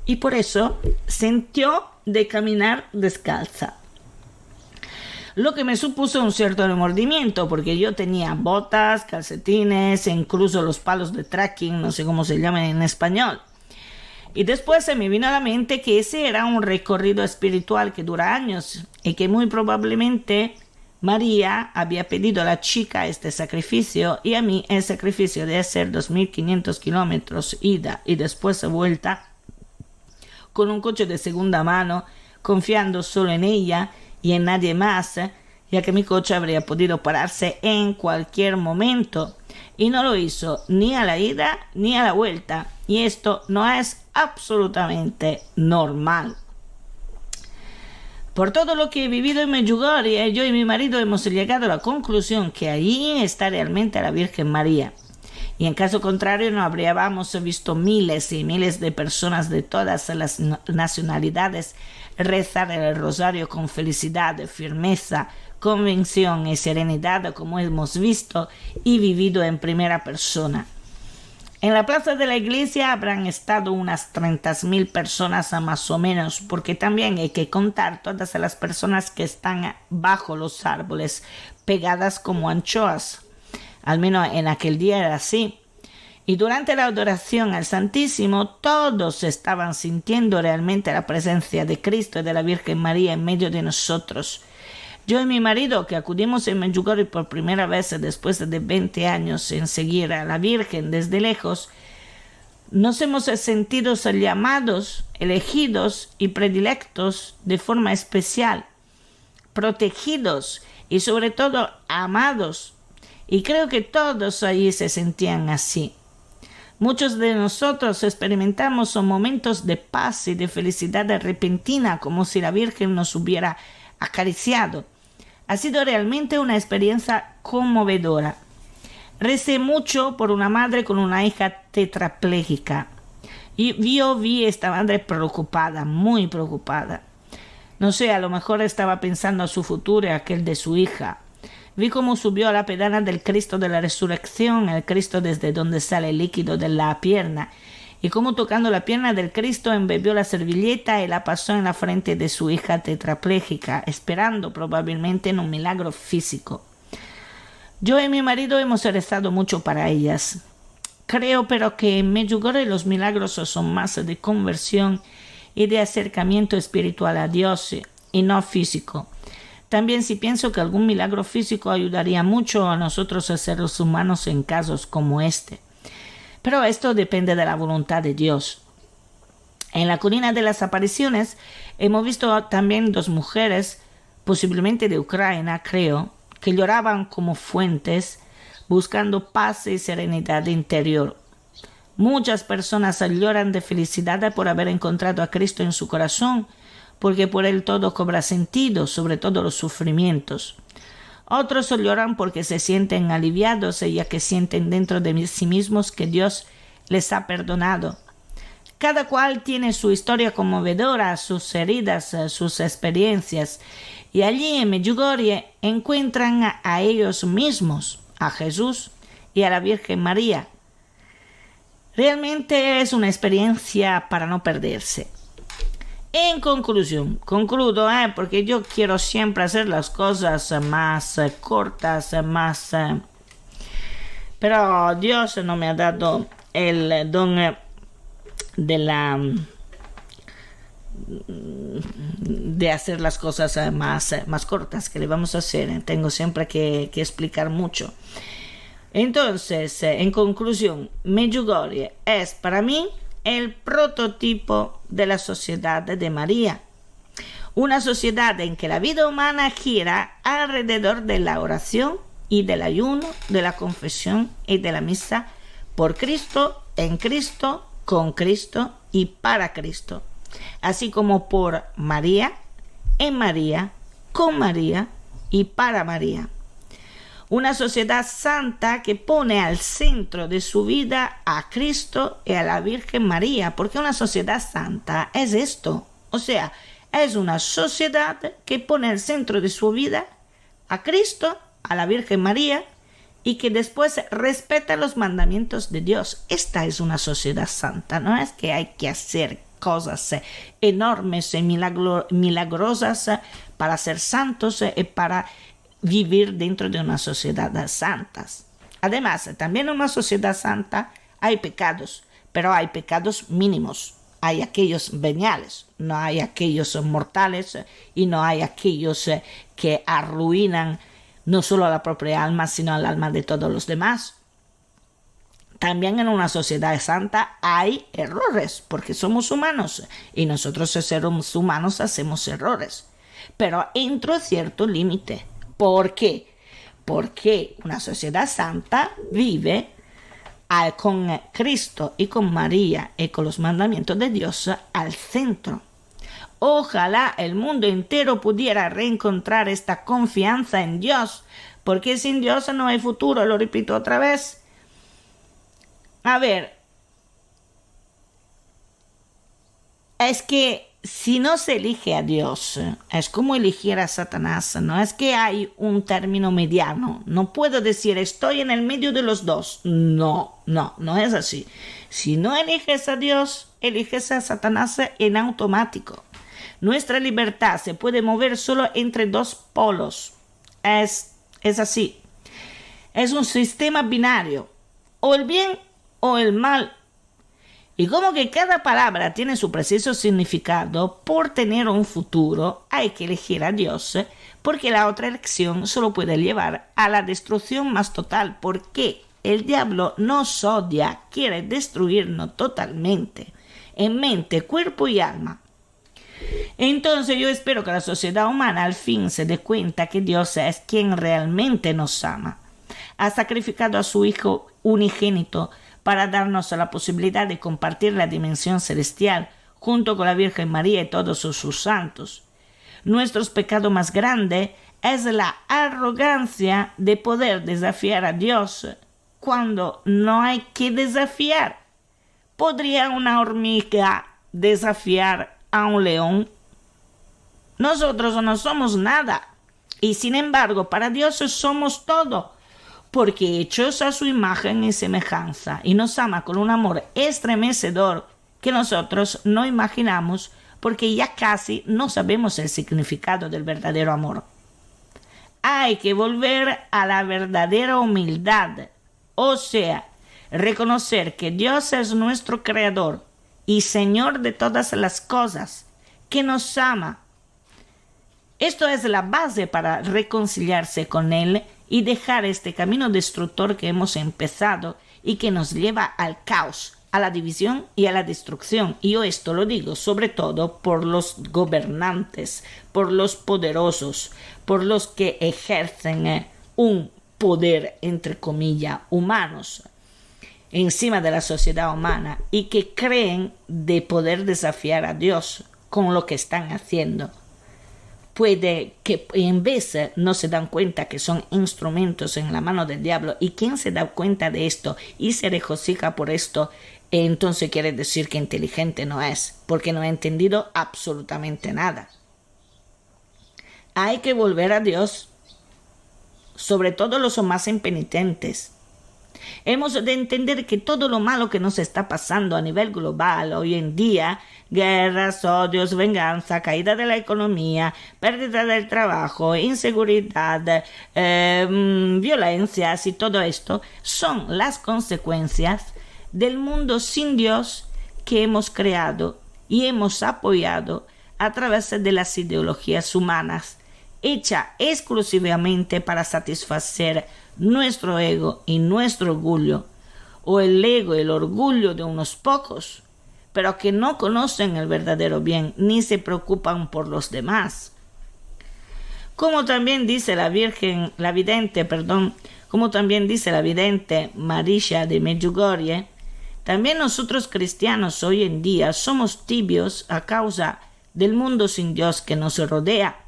y por eso sintió de caminar descalza. Lo que me supuso un cierto remordimiento, porque yo tenía botas, calcetines e incluso los palos de trekking, no sé cómo se llaman en español. Y después se me vino a la mente que ese era un recorrido espiritual que dura años y que muy probablemente María había pedido a la chica este sacrificio y a mí el sacrificio de hacer 2.500 kilómetros ida y después vuelta con un coche de segunda mano, confiando solo en ella y en nadie más, ya que mi coche habría podido pararse en cualquier momento. Y no lo hizo ni a la ida ni a la vuelta. Y esto no es absolutamente normal. Por todo lo que he vivido en Medjugorje, yo y mi marido hemos llegado a la conclusión que allí está realmente la Virgen María. Y en caso contrario no habríamos visto miles y miles de personas de todas las nacionalidades rezar el rosario con felicidad, firmeza, convicción y serenidad, como hemos visto y vivido en primera persona. En la plaza de la iglesia habrán estado unas 30.000 personas más o menos, porque también hay que contar todas las personas que están bajo los árboles, pegadas como anchoas. Al menos en aquel día era así. Y durante la adoración al Santísimo, todos estaban sintiendo realmente la presencia de Cristo y de la Virgen María en medio de nosotros. Yo y mi marido, que acudimos en Medjugorje por primera vez después de 20 años en seguir a la Virgen desde lejos, nos hemos sentido llamados, elegidos y predilectos de forma especial, protegidos y sobre todo amados. Y creo que todos allí se sentían así. Muchos de nosotros experimentamos momentos de paz y de felicidad repentina, como si la Virgen nos hubiera acariciado. Ha sido realmente una experiencia conmovedora. Recé mucho por una madre con una hija tetrapléjica. Y yo vi a esta madre preocupada, muy preocupada. No sé, a lo mejor estaba pensando a su futuro y a aquel de su hija. Vi cómo subió a la pedana del Cristo de la Resurrección, el Cristo desde donde sale el líquido de la pierna, y cómo tocando la pierna del Cristo embebió la servilleta y la pasó en la frente de su hija tetrapléjica, esperando probablemente en un milagro físico. Yo y mi marido hemos rezado mucho para ellas. Creo pero que en Medjugorje los milagros son más de conversión y de acercamiento espiritual a Dios y no físico. También sí pienso que algún milagro físico ayudaría mucho a nosotros seres humanos en casos como este. Pero esto depende de la voluntad de Dios. En la colina de las apariciones hemos visto también 2 mujeres, posiblemente de Ucrania, creo, que lloraban como fuentes, buscando paz y serenidad interior. Muchas personas lloran de felicidad por haber encontrado a Cristo en su corazón, porque por él todo cobra sentido, sobre todo los sufrimientos. Otros lloran porque se sienten aliviados, ya que sienten dentro de sí mismos que Dios les ha perdonado. Cada cual tiene su historia conmovedora, sus heridas, sus experiencias, y allí en Medjugorje encuentran a ellos mismos, a Jesús y a la Virgen María. Realmente es una experiencia para no perderse. En conclusión, concludo, porque yo quiero siempre hacer las cosas más cortas, pero Dios no me ha dado el don de hacer las cosas más cortas que le vamos a hacer. Tengo siempre que explicar mucho. Entonces, en conclusión, Medjugorje es para mí el prototipo de la sociedad de María. Una sociedad en que la vida humana gira alrededor de la oración y del ayuno, de la confesión y de la misa por Cristo, en Cristo, con Cristo y para Cristo, así como por María, en María, con María y para María. Una sociedad santa que pone al centro de su vida a Cristo y a la Virgen María, porque una sociedad santa es esto, o sea, es una sociedad que pone al centro de su vida a Cristo, a la Virgen María, y que después respeta los mandamientos de Dios. Esta es una sociedad santa, no es que hay que hacer cosas enormes y milagrosas para ser santos y para vivir dentro de una sociedad santa. Además, también en una sociedad santa hay pecados, pero hay pecados mínimos. Hay aquellos veniales, no hay aquellos mortales y no hay aquellos que arruinan no solo a la propia alma, sino al alma de todos los demás. También en una sociedad santa hay errores, porque somos humanos y nosotros seres humanos hacemos errores, pero entro a cierto límite. ¿Por qué? porque una sociedad santa vive con Cristo y con María y con los mandamientos de Dios al centro. Ojalá el mundo entero pudiera reencontrar esta confianza en Dios, porque sin Dios no hay futuro, lo repito otra vez. A ver, es que si no se elige a Dios, es como elegir a Satanás. No es que hay un término mediano. No puedo decir estoy en el medio de los dos. No es así. Si no eliges a Dios, eliges a Satanás en automático. Nuestra libertad se puede mover solo entre dos polos. Es así. Es un sistema binario. O el bien o el mal. Y como que cada palabra tiene su preciso significado, por tener un futuro hay que elegir a Dios, porque la otra elección solo puede llevar a la destrucción más total, porque el diablo nos odia, quiere destruirnos totalmente, en mente, cuerpo y alma. Entonces yo espero que la sociedad humana al fin se dé cuenta que Dios es quien realmente nos ama. Ha sacrificado a su Hijo unigénito para darnos la posibilidad de compartir la dimensión celestial junto con la Virgen María y todos sus santos. Nuestro pecado más grande es la arrogancia de poder desafiar a Dios cuando no hay que desafiar. ¿Podría una hormiga desafiar a un león? Nosotros no somos nada, y sin embargo para Dios somos todo, porque hechos a su imagen y semejanza, y nos ama con un amor estremecedor que nosotros no imaginamos, porque ya casi no sabemos el significado del verdadero amor. Hay que volver a la verdadera humildad, o sea, reconocer que Dios es nuestro Creador y Señor de todas las cosas, que nos ama. Esto es la base para reconciliarse con Él y dejar este camino destructor que hemos empezado y que nos lleva al caos, a la división y a la destrucción. Y yo esto lo digo sobre todo por los gobernantes, por los poderosos, por los que ejercen un poder, entre comillas, humanos encima de la sociedad humana y que creen de poder desafiar a Dios con lo que están haciendo. Puede que en vez no se dan cuenta que son instrumentos en la mano del diablo, y quien se da cuenta de esto y se regocija por esto, entonces quiere decir que inteligente no es, porque no ha entendido absolutamente nada. Hay que volver a Dios, sobre todo los más impenitentes. Hemos de entender que todo lo malo que nos está pasando a nivel global hoy en día, guerras, odios, venganza, caída de la economía, pérdida del trabajo, inseguridad, violencias y todo esto, son las consecuencias del mundo sin Dios que hemos creado y hemos apoyado a través de las ideologías humanas, hechas exclusivamente para satisfacer nuestro ego y nuestro orgullo, o el ego y el orgullo de unos pocos, pero que no conocen el verdadero bien ni se preocupan por los demás. Como también dice la vidente Marisha de Medjugorje, también nosotros cristianos hoy en día somos tibios a causa del mundo sin Dios que nos rodea.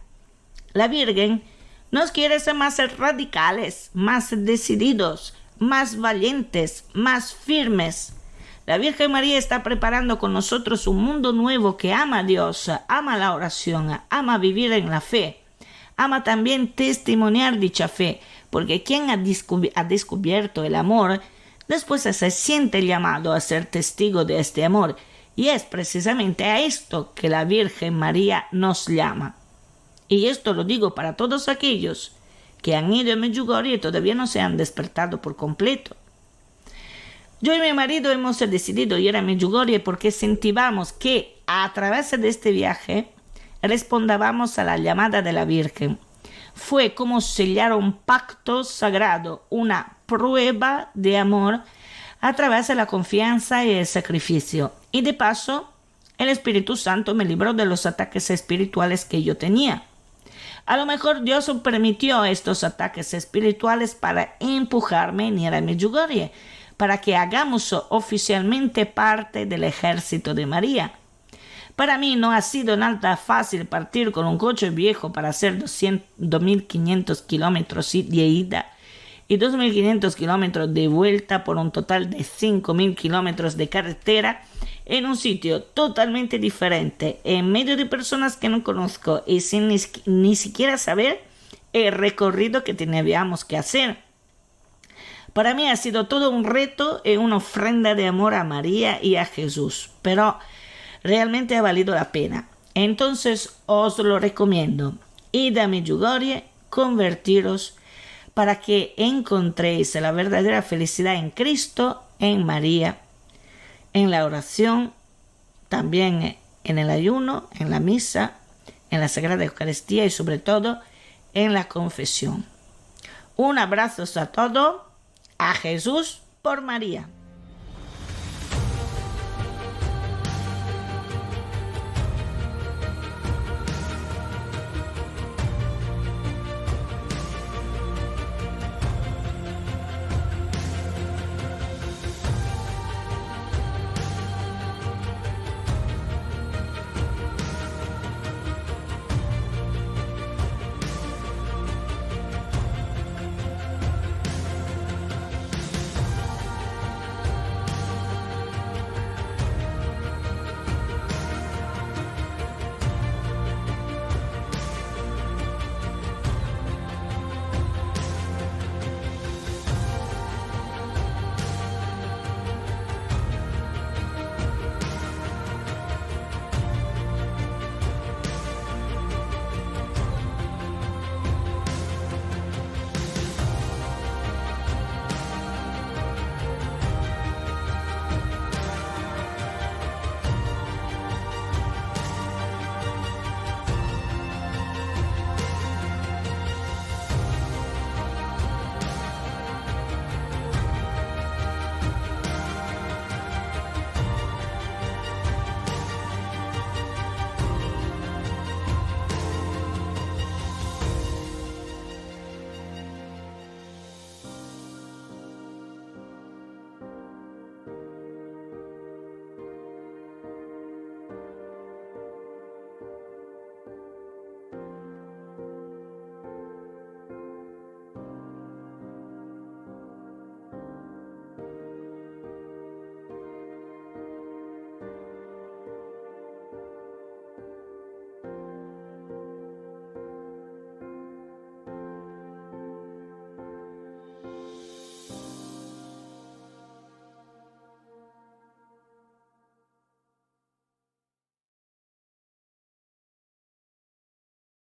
La Virgen nos quiere ser más radicales, más decididos, más valientes, más firmes. La Virgen María está preparando con nosotros un mundo nuevo que ama a Dios, ama la oración, ama vivir en la fe, ama también testimoniar dicha fe, porque quien ha descubierto el amor, después se siente llamado a ser testigo de este amor, y es precisamente a esto que la Virgen María nos llama. Y esto lo digo para todos aquellos que han ido a Medjugorje y todavía no se han despertado por completo. Yo y mi marido hemos decidido ir a Medjugorje porque sentíamos que a través de este viaje respondábamos a la llamada de la Virgen. Fue como sellar un pacto sagrado, una prueba de amor a través de la confianza y el sacrificio. Y de paso, el Espíritu Santo me libró de los ataques espirituales que yo tenía. A lo mejor Dios permitió estos ataques espirituales para empujarme en ir a Medjugorje, para que hagamos oficialmente parte del ejército de María. Para mí no ha sido nada fácil partir con un coche viejo para hacer 2.500 kilómetros de ida y 2.500 kilómetros de vuelta por un total de 5.000 kilómetros de carretera en un sitio totalmente diferente, en medio de personas que no conozco y sin ni siquiera saber el recorrido que teníamos que hacer. Para mí ha sido todo un reto y una ofrenda de amor a María y a Jesús, pero realmente ha valido la pena. Entonces os lo recomiendo. Id a Medjugorje, convertiros para que encontréis la verdadera felicidad en Cristo, en María, en la oración, también en el ayuno, en la misa, en la Sagrada Eucaristía y sobre todo en la confesión. Un abrazo a todos, a Jesús por María.